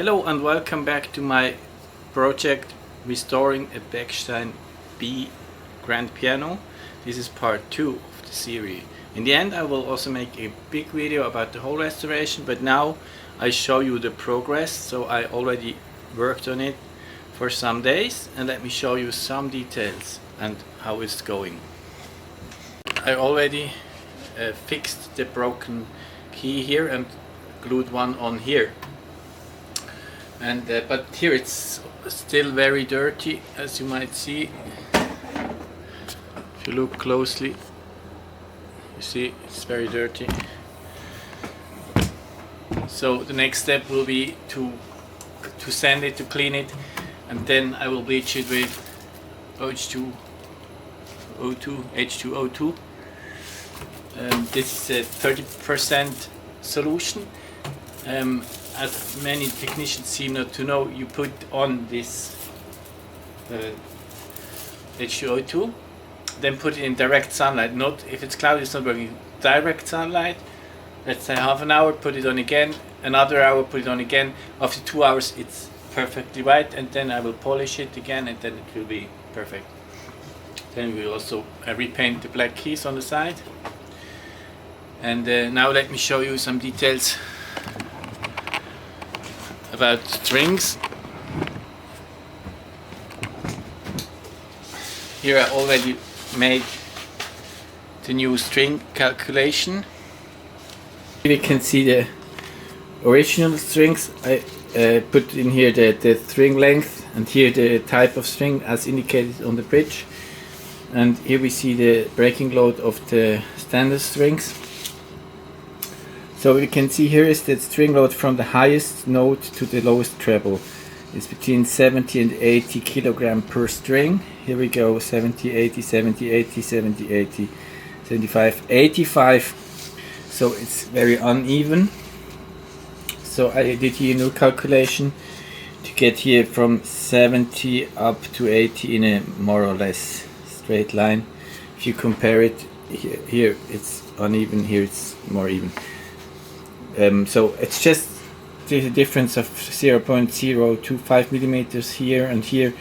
Hello and welcome back to my project restoring a Bechstein V grand piano. This is part 2 of the series. In the end I will also make a big video about the whole restoration, but now I show you the progress. So I already worked on it for some days and let me show you some details and how it's going. I already fixed the broken key here and glued one on here. And but here it's still very dirty, as you might see. If you look closely, you see it's very dirty. So the next step will be to sand it, to clean it, and then I will bleach it with H2O2. This is a 30% solution. As many technicians seem not to know, you put on this H2O2, then put it in direct sunlight. Not if it's cloudy, it's not working. Direct sunlight, let's say half an hour, put it on again, another hour, put it on again. After 2 hours it's perfectly white, and then I will polish it again, and then it will be perfect. Then we will also repaint the black keys on the side. And now let me show you some details about strings. Here I already made the new string calculation. Here you can see the original strings. I put in here the string length, and here the type of string as indicated on the bridge. And here we see the breaking load of the standard strings. So you can see here is the string load from the highest note to the lowest treble. It's between 70 and 80 kilogram per string. Here we go, 70, 80, 70, 80, 70, 80, 75, 85. So it's very uneven. So I did here a new calculation to get here from 70 up to 80 in a more or less straight line. If you compare it, here it's uneven, here it's more even. So it's just the difference of 0.025 millimeters here and here,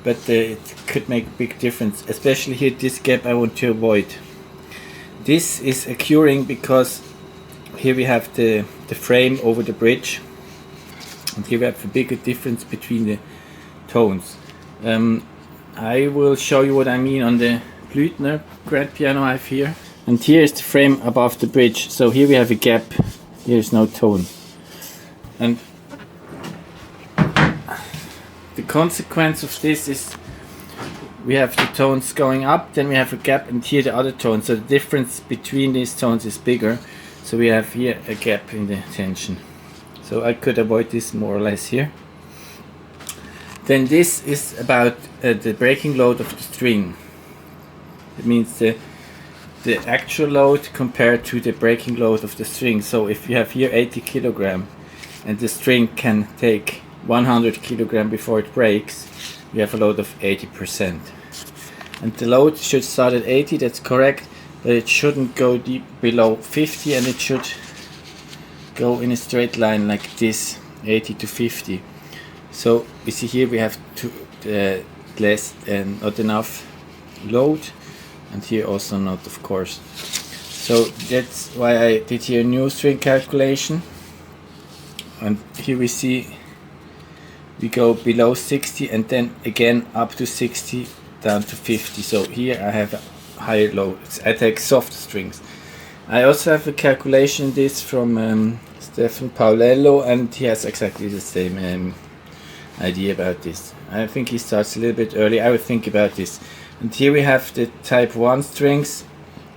but it could make a big difference, especially here this gap I want to avoid. This is occurring because here we have the frame over the bridge, and here we have a bigger difference between the tones. I will show you what I mean on the Blüthner grand piano I have here. And here is the frame above the bridge, so here we have a gap. Here's no tone, and the consequence of this is we have the tones going up, then we have a gap, and here the other tone, so the difference between these tones is bigger, so we have here a gap in the tension. So I could avoid this more or less here. Then this is about the breaking load of the string. It means the actual load compared to the breaking load of the string. So if you have here 80 kilogram and the string can take 100 kilogram before it breaks, you have a load of 80%. And the load should start at 80, that's correct, but it shouldn't go deep below 50, and it should go in a straight line like this, 80 to 50. So you see here we have less and not enough load, and here also not, of course. So that's why I did here a new string calculation. And here we see we go below 60 and then again up to 60 down to 50. So here I have a higher load. I take soft strings. I also have a calculation this from Stefan Paolello, and he has exactly the same idea about this. I think he starts a little bit early. I would think about this. And here we have the type 1 strings.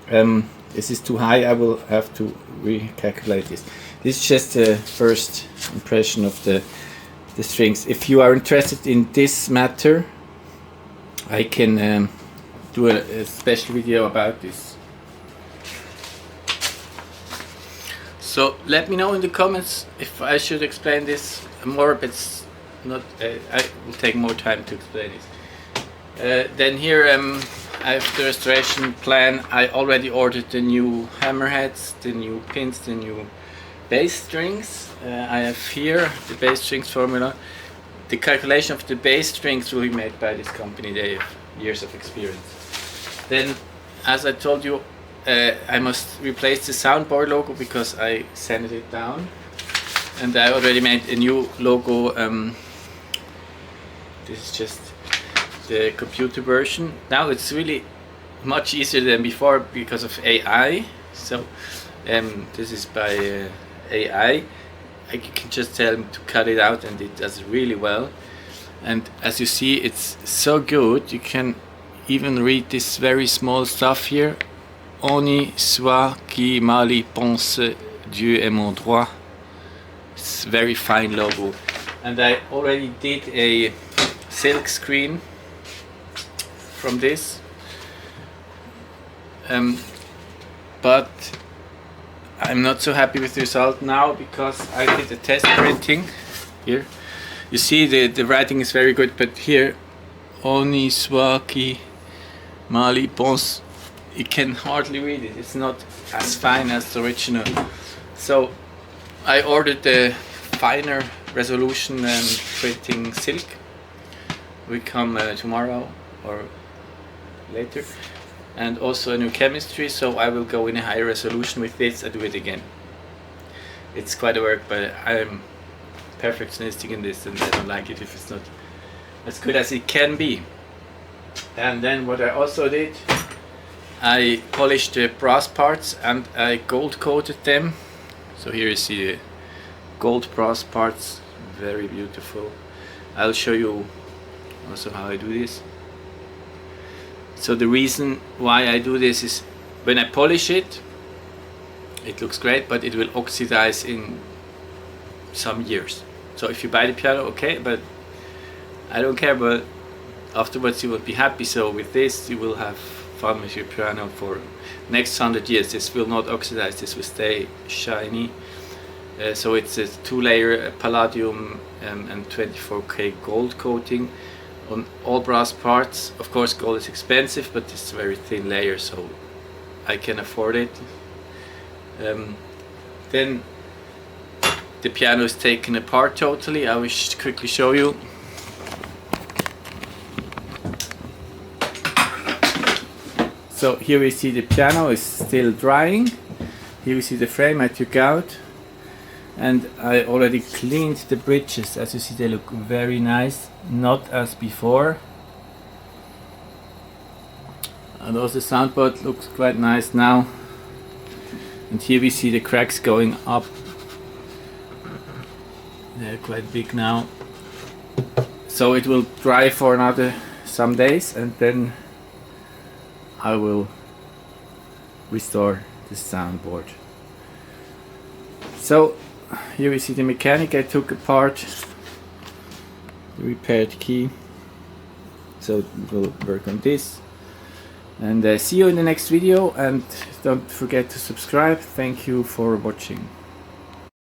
This is too high, I will have to recalculate this. This is just the first impression of the strings. If you are interested in this matter, I can do a special video about this. So let me know in the comments if I should explain this more, but it's not, I will take more time to explain this. Then here I have the restoration plan. I already ordered the new hammerheads, the new pins, the new bass strings. I have here the bass strings formula. The calculation of the bass strings will be made by this company. They have years of experience. Then, as I told you, I must replace the Soundboard logo because I sanded it down, and I already made a new logo. This is just the computer version. Now it's really much easier than before because of AI. So this is by AI. I can just tell him to cut it out, and it does really well. And as you see, it's so good. You can even read this very small stuff here. Honi soit qui mal y pense, Dieu est mon droit. It's a very fine logo. And I already did a silk screen from this. But I'm not so happy with the result now because I did a test printing here. You see the writing is very good, but here Honi soit qui mal y pense, you can hardly read it. It's not as fine as the original. So I ordered the finer resolution printing silk. We come tomorrow or later. And also a new chemistry, so I will go in a higher resolution with this and do it again. It's quite a work, but I'm perfectionistic in this, and I don't like it if it's not as good as it can be. And then what I also did, I polished the brass parts and I gold coated them. So here you see the gold brass parts, very beautiful. I'll show you also how I do this. So the reason why I do this is when I polish it, it looks great, but it will oxidize in some years. So if you buy the piano, okay, but I don't care, but afterwards you won't be happy. So with this you will have fun with your piano for next 100 years. This will not oxidize, this will stay shiny. So it's a 2-layer palladium and 24K gold coating on all brass parts. Of course gold is expensive, but it's a very thin layer, so I can afford it. Then the piano is taken apart totally. I will quickly show you. So here we see the piano is still drying. Here we see the frame I took out, and I already cleaned the bridges. As you see, they look very nice, not as before. And also the soundboard looks quite nice now. And here we see the cracks going up. They're quite big now. So it will dry for another some days, and then I will restore the soundboard. So here we see the mechanic I took apart, the repaired key. So we'll work on this. And see you in the next video, and don't forget to subscribe. Thank you for watching.